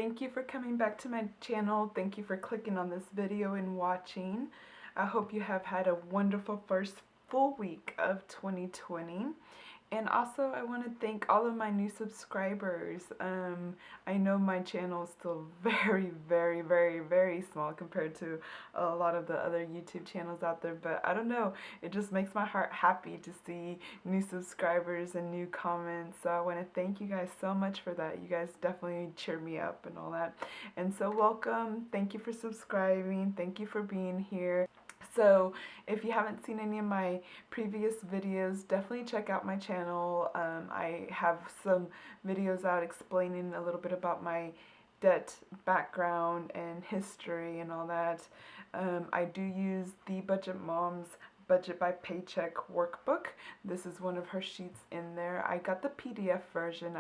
Thank you for coming back to my channel. Thank you for clicking on this video and watching. I hope you have had a wonderful first full week of 2020. And also I want to thank all of my new subscribers. I know my channel is still very small compared to a lot of the other YouTube channels out there, but I don't know, it just makes my heart happy to see new subscribers and new comments. So I want to thank you guys so much for that. You guys definitely cheer me up and all that. And so welcome. Thank you for subscribing. Thank you for being here. So if you haven't seen any of my previous videos, definitely check out my channel. I have some videos out explaining a little bit about my debt background and history and all that. I do use the Budget Mom's Budget by Paycheck workbook. This is one of her sheets in there. I got the PDF version,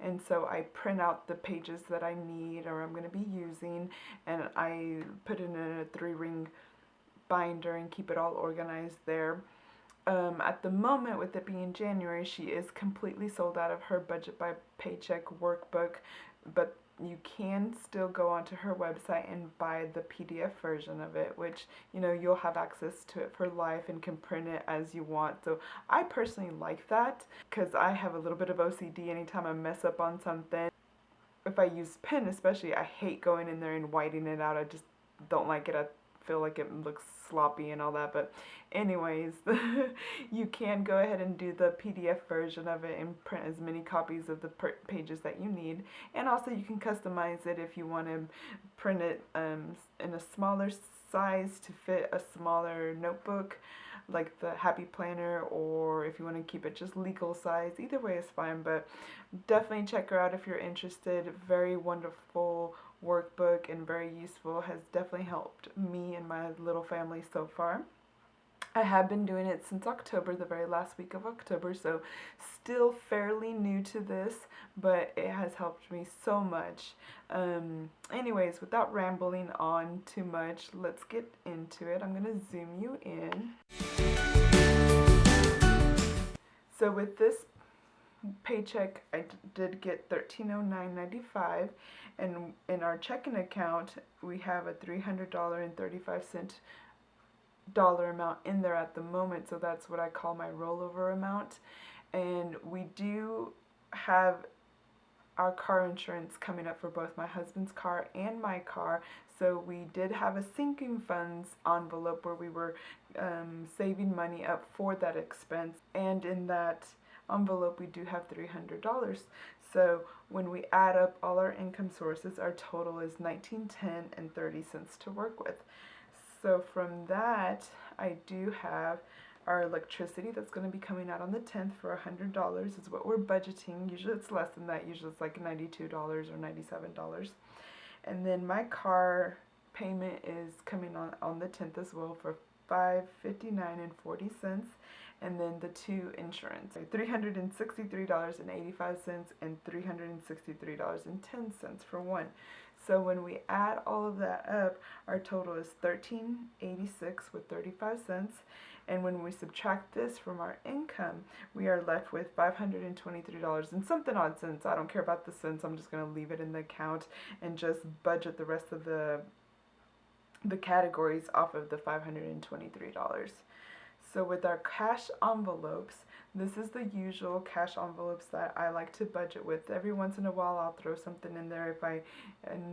and so I print out the pages that I need or I'm going to be using, and I put it in a 3-ring binder and keep it all organized there. At the moment, with it being January, she is completely sold out of her Budget by Paycheck workbook, but you can still go onto her website and buy the PDF version of it, which, you know, you'll have access to it for life and can print it as you want. So I personally like that because I have a little bit of OCD. Anytime I mess up on something, if I use pen especially, I hate going in there and whiting it out. I just don't like it. I feel like it looks sloppy and all that, but anyways, you can go ahead and do the PDF version of it and print as many copies of the pages that you need, and also you can customize it if you want to print it in a smaller size to fit a smaller notebook like the Happy Planner, or if you want to keep it just legal size. Either way is fine, but definitely check her out if you're interested. Very wonderful workbook and very useful, has definitely helped me and my little family so far. I have been doing it since October, the very last week of October, so still fairly new to this, but it has helped me so much. Anyways, without rambling on too much, let's get into it. I'm going to zoom you in. So with this paycheck, I did get $1309.95, and in our checking account we have a $300.35 dollar amount in there at the moment, so that's what I call my rollover amount. And we do have our car insurance coming up for both my husband's car and my car, so we did have a sinking funds envelope where we were saving money up for that expense, and in that envelope we do have $300. So when we add up all our income sources, our total is $19.10.30 to work with. So from that, I do have our electricity that's going to be coming out on the 10th for $100 is what we're budgeting. Usually it's less than that. Usually it's like $92 or $97. And then my car payment is coming on the 10th as well for $559.40. And then the two insurance, $363.85 and $363.10 for one. So when we add all of that up, our total is $13.86 with 35 cents. And when we subtract this from our income, we are left with $523 and something odd cents. I don't care about the cents. I'm just going to leave it in the account and just budget the rest of the categories off of the $523. So with our cash envelopes, this is the usual cash envelopes that I like to budget with. Every once in a while I'll throw something in there if I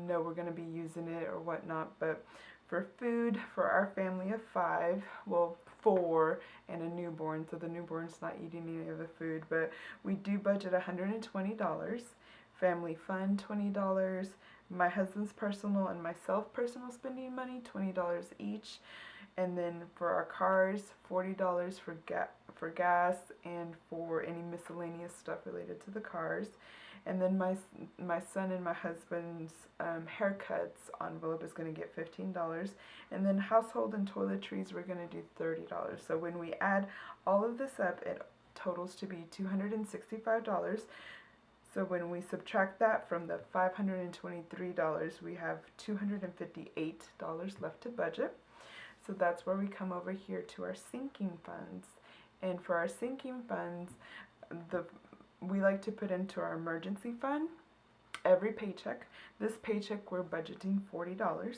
know we're going to be using it or whatnot. But for food, for our family of 5, well 4 and a newborn, so the newborn's not eating any of the food, but we do budget $120. Family fund, $20. My husband's personal and myself personal spending money, $20 each. And then for our cars, $40 for gas and for any miscellaneous stuff related to the cars. And then my son and my husband's haircuts envelope is going to get $15. And then household and toiletries, we're going to do $30. So when we add all of this up, it totals to be $265. So when we subtract that from the $523, we have $258 left to budget. So that's where we come over here to our sinking funds. And for our sinking funds, we like to put into our emergency fund every paycheck. This paycheck we're budgeting $40.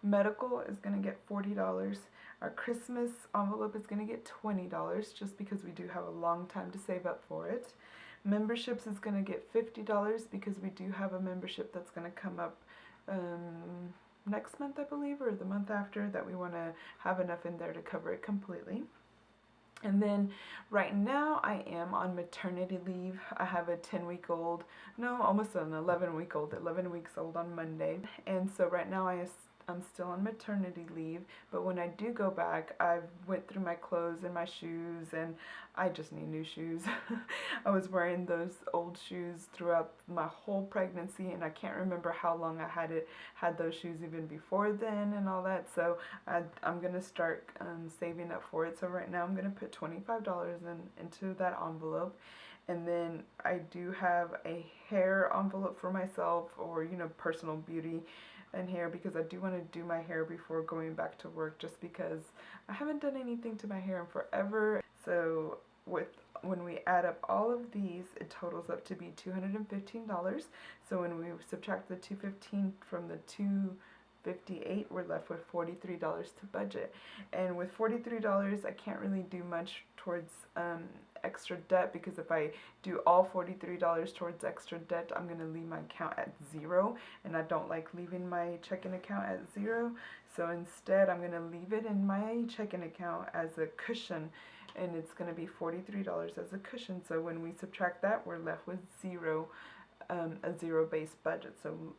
Medical is going to get $40. Our Christmas envelope is going to get $20 just because we do have a long time to save up for it. Memberships is going to get $50 because we do have a membership that's going to come up next month, I believe, or the month after, that we want to have enough in there to cover it completely. And then right now I am on maternity leave. I have a 10-week-old, no, almost an 11-week-old, 11 weeks old on Monday. And so right now I'm still on maternity leave, but when I do go back, I went through my clothes and my shoes, and I just need new shoes. I was wearing those old shoes throughout my whole pregnancy, and I can't remember how long I had those shoes even before then and all that. So I'm gonna start saving up for it. So right now I'm gonna put $25 into that envelope. And then I do have a hair envelope for myself, or personal beauty and hair, because I do want to do my hair before going back to work, just because I haven't done anything to my hair in forever. So when we add up all of these, it totals up to be $215. So when we subtract the $215 from the $258, we're left with $43 to budget. And with $43, I can't really do much towards extra debt, because if I do all $43 towards extra debt, I'm going to leave my account at zero, and I don't like leaving my checking account at zero. So instead, I'm going to leave it in my checking account as a cushion, and it's going to be $43 as a cushion. So when we subtract that, we're left with zero, a zero-based budget. So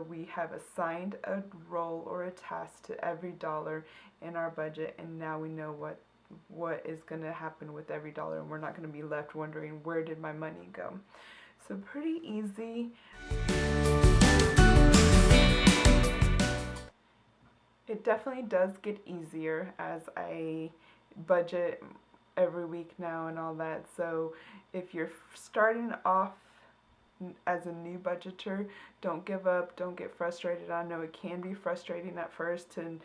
we have assigned a role or a task to every dollar in our budget, and now we know what is going to happen with every dollar, and we're not going to be left wondering, where did my money go? So pretty easy. It definitely does get easier as I budget every week now and all that. So if you're starting off as a new budgeter, don't give up, don't get frustrated. I know it can be frustrating at first to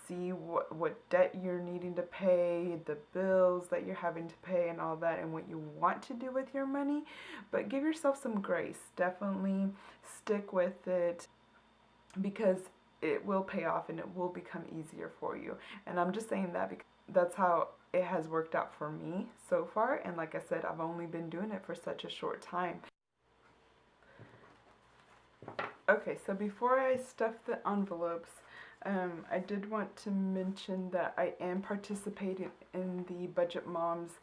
see what debt you're needing to pay, the bills that you're having to pay and all that, and what you want to do with your money, but give yourself some grace. Definitely stick with it, because it will pay off and it will become easier for you. And I'm just saying that because that's how it has worked out for me so far, and like I said, I've only been doing it for such a short time. Okay, so before I stuff the envelopes, I did want to mention that I am participating in the Budget Mom's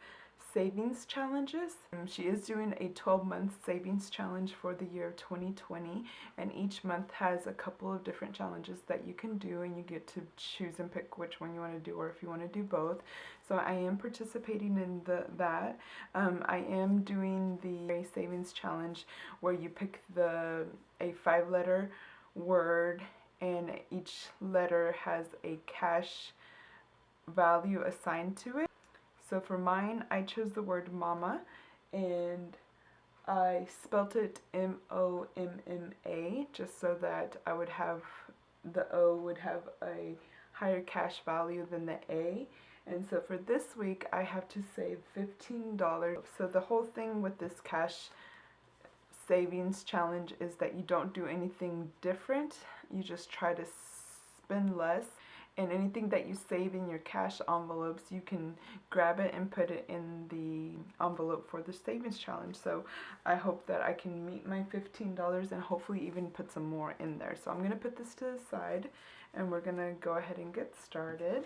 savings challenges. She is doing a 12-month savings challenge for the year of 2020, and each month has a couple of different challenges that you can do, and you get to choose and pick which one you want to do, or if you want to do both. So I am participating in that. I am doing the savings challenge where you pick a 5-letter word, and each letter has a cash value assigned to it. So for mine, I chose the word mama, and I spelt it M-O-M-M-A, just so that I would have, the O would have a higher cash value than the A. And so for this week, I have to save $15. So the whole thing with this cash savings challenge is that you don't do anything different. You just try to spend less, and anything that you save in your cash envelopes, you can grab it and put it in the envelope for the savings challenge. So I hope that I can meet my $15 and hopefully even put some more in there. So I'm going to put this to the side, and we're going to go ahead and get started.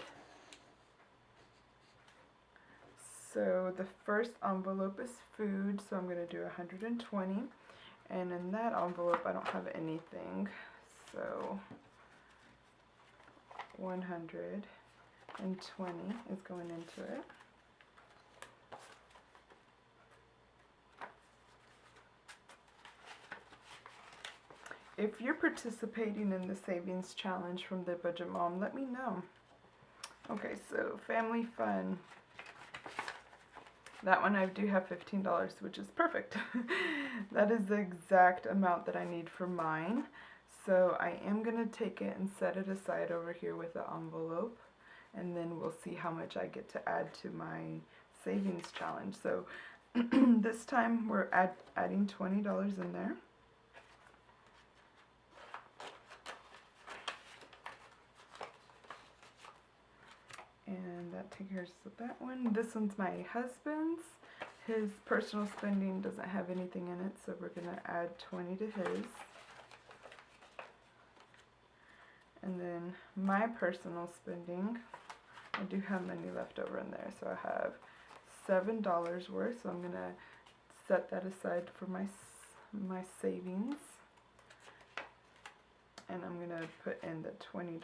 So the first envelope is food, so I'm going to do 120, and in that envelope I don't have anything, so 120 is going into it. If you're participating in the savings challenge from the Budget Mom, let me know. Okay, so family fun. That one I do have $15, which is perfect. That is the exact amount that I need for mine. So I am going to take it and set it aside over here with the envelope, and then we'll see how much I get to add to my savings challenge. So this time we're adding $20 in there. that takes care of that one. This one's my husband's. His personal spending doesn't have anything in it, so we're going to add 20 to his. And then my personal spending, I do have money left over in there, so I have $7 worth, so I'm going to set that aside for my savings. And I'm going to put in the $20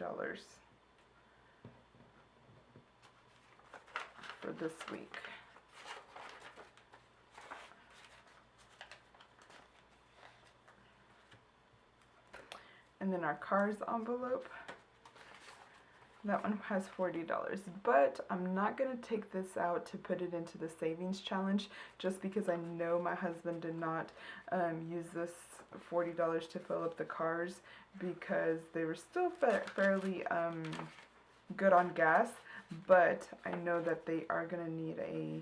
for this week. And then our car's envelope, that one has $40, but I'm not going to take this out to put it into the savings challenge just because I know my husband did not use this $40 to fill up the cars because they were still fairly good on gas, but I know that they are going to need a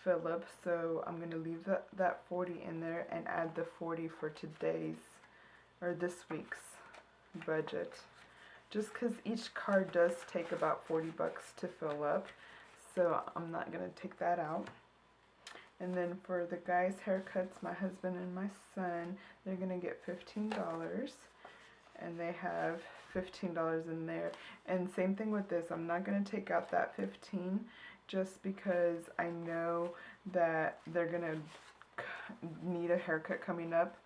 fill up, so I'm going to leave that 40 in there and add the 40 for today's or this week's budget, just because each card does take about 40 bucks to fill up, so I'm not going to take that out. And then for the guys' haircuts, my husband and my son, they're going to get $15, and they have $15 in there. And same thing with this, I'm not going to take out that 15 just because I know that they're going to need a haircut coming up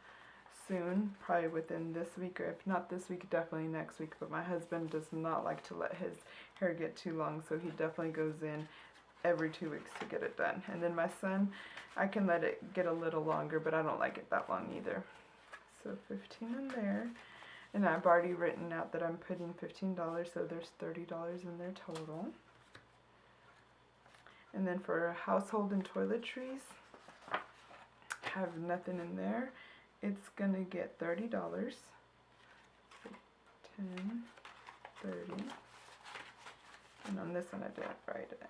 soon, probably within this week, or if not this week, definitely next week. But my husband does not like to let his hair get too long, so he definitely goes in every 2 weeks to get it done. And then my son, I can let it get a little longer, but I don't like it that long either. So 15 in there, and I've already written out that I'm putting $15, so there's $30 in there total. And then for household and toiletries, I have nothing in there. It's going to get $30, 10, 30, and on this one I didn't write it.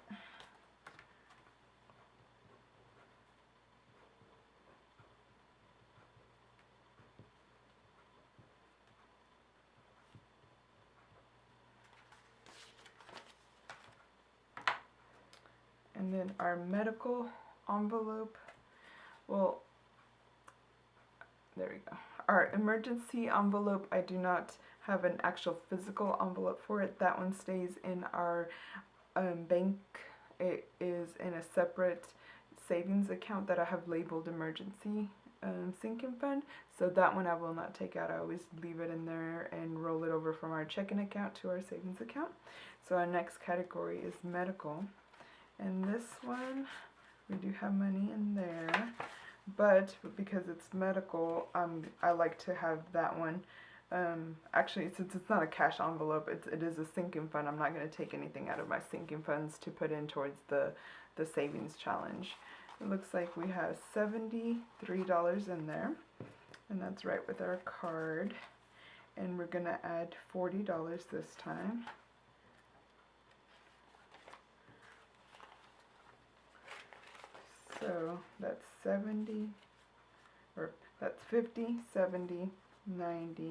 And then our medical envelope, well, there we go. Our emergency envelope, I do not have an actual physical envelope for it. That one stays in our bank. It is in a separate savings account that I have labeled emergency sinking fund. So that one I will not take out. I always leave it in there and roll it over from our checking account to our savings account. So our next category is medical. And this one, we do have money in there. But because it's medical, I like to have that one. Actually, since it's not a cash envelope, it is a sinking fund. I'm not going to take anything out of my sinking funds to put in towards the savings challenge. It looks like we have $73 in there, and that's right with our card. And we're going to add $40 this time. So that's 70, or that's 50, 70, 90,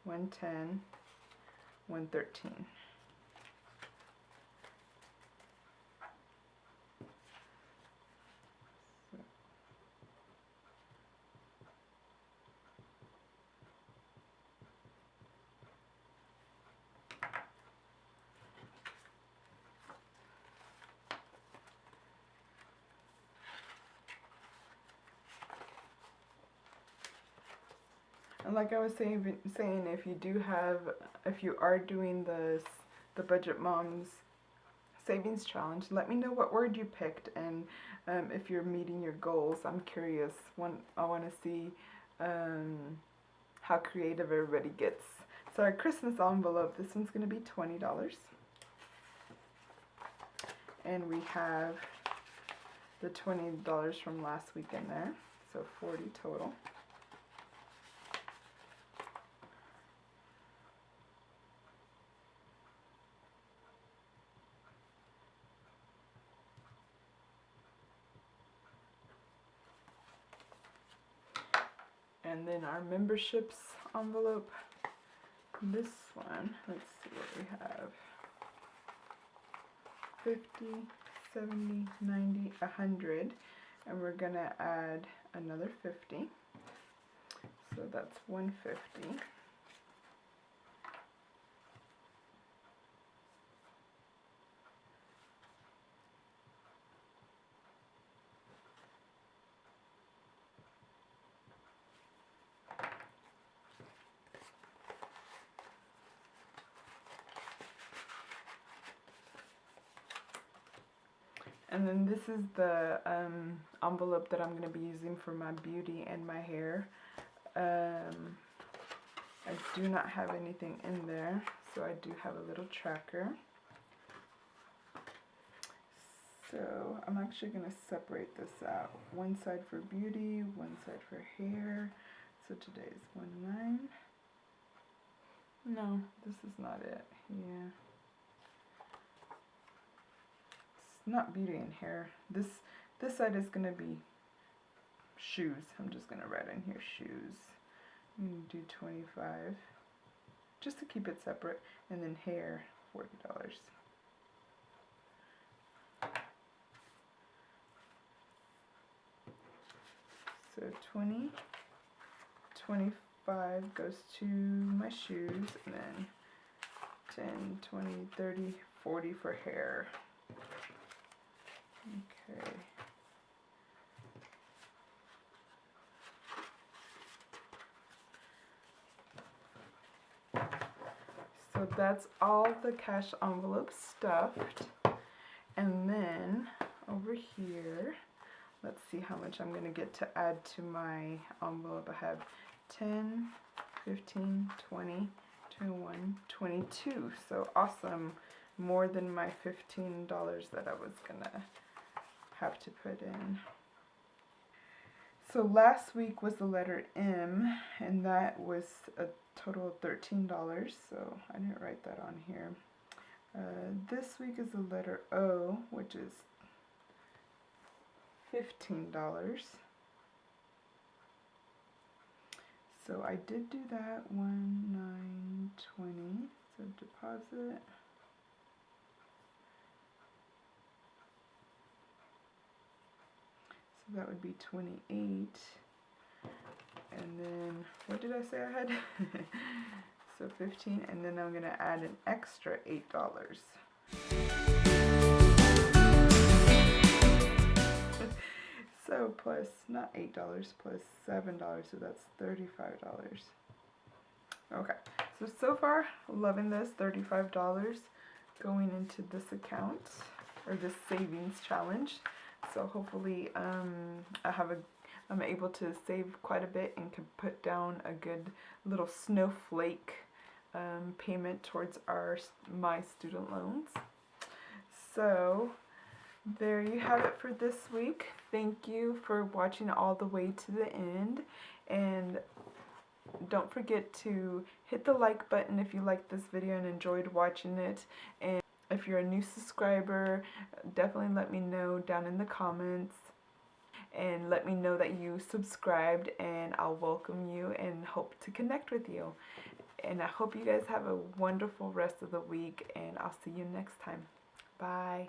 110, 113. And like I was saying, if you are doing the Budget Moms Savings Challenge, let me know what word you picked, and if you're meeting your goals. I'm curious. I want to see how creative everybody gets. So our Christmas envelope, this one's going to be $20. And we have the $20 from last week in there, so $40 total. And then our memberships envelope, this one, let's see what we have. 50, 70, 90, 100, and we're gonna add another 50. So that's 150. And then this is the envelope that I'm going to be using for my beauty and my hair. I do not have anything in there, so I do have a little tracker. So I'm actually going to separate this out. One side for beauty, one side for hair. So today is 1/9. No, this is not it. Yeah. Not beauty and hair. This side is gonna be shoes. I'm just gonna write in here shoes. I'm gonna do 25, just to keep it separate, and then hair, $40. So 20, 25 goes to my shoes, and then 10, 20, 30, 40 for hair. Okay. So that's all the cash envelope stuffed. And then over here, let's see how much I'm going to get to add to my envelope. I have 10, 15, 20, 21, 22. So awesome. More than my $15 that I was going to have to put in. So last week was the letter M, and that was a total of $13, so I didn't write that on here. This week is the letter O, which is $15. So I did do that. 1, 9, 20. So deposit. So that would be 28. And then, what did I say I had? So 15, and then I'm gonna add an extra $8. So plus, not $8, plus $7, so that's $35. Okay, so far, loving this, $35 going into this account, or this savings challenge. So hopefully I'm able to save quite a bit and can put down a good little snowflake payment towards my student loans. So there you have it for this week. Thank you for watching all the way to the end, and don't forget to hit the like button if you liked this video and enjoyed watching it. And if you're a new subscriber, definitely let me know down in the comments, and let me know that you subscribed, and I'll welcome you and hope to connect with you. And I hope you guys have a wonderful rest of the week, and I'll see you next time. Bye.